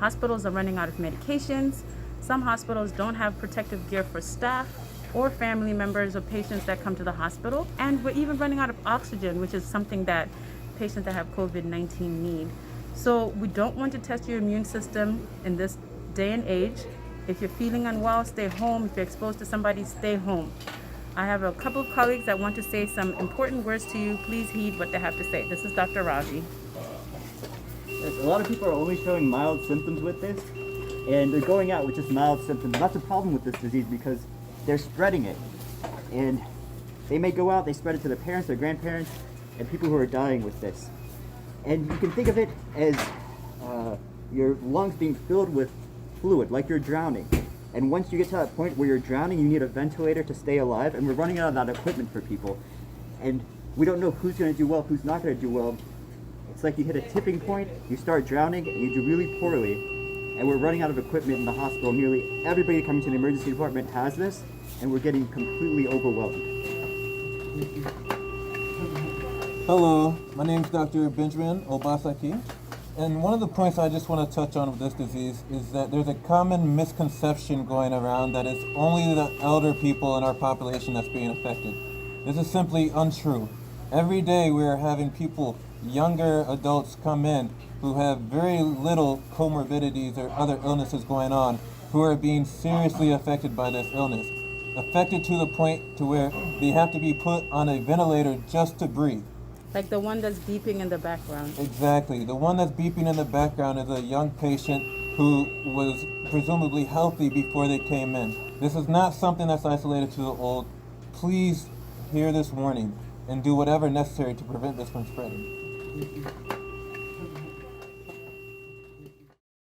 Hospitals are running out of medications. Some hospitals don't have protective gear for staff or family members of patients that come to the hospital. And we're even running out of oxygen, which is something that patients that have COVID-19 need. So we don't want to test your immune system in this day and age. If you're feeling unwell, stay home. If you're exposed to somebody, stay home. I have a couple of colleagues that want to say some important words to you. Please heed what they have to say. This is Dr. Raji. Yes, a lot of people are only showing mild symptoms with this, and they're going out with just mild symptoms. That's a problem with this disease because they're spreading it. And they may go out, they spread it to their parents, their grandparents, and people who are dying with this. And you can think of it as your lungs being filled with fluid, like you're drowning. And once you get to that point where you're drowning, you need a ventilator to stay alive, and we're running out of that equipment for people. And we don't know who's going to do well, who's not going to do well. It's like you hit a tipping point, you start drowning, and you do really poorly, and we're running out of equipment in the hospital. Nearly everybody coming to the emergency department has this, and we're getting completely overwhelmed. Hello, my name is Dr. Benjamin Obasaki, and one of the points I just want to touch on with this disease is that there's a common misconception going around that it's only the elder people in our population that's being affected. This is simply untrue. Every day we are having people, younger adults, come in who have very little comorbidities or other illnesses going on, who are being seriously affected by this illness. Affected to the point to where they have to be put on a ventilator just to breathe. Like the one that's beeping in the background. Exactly. The one that's beeping in the background is a young patient who was presumably healthy before they came in. This is not something that's isolated to the old. Please hear this warning and do whatever necessary to prevent this from spreading.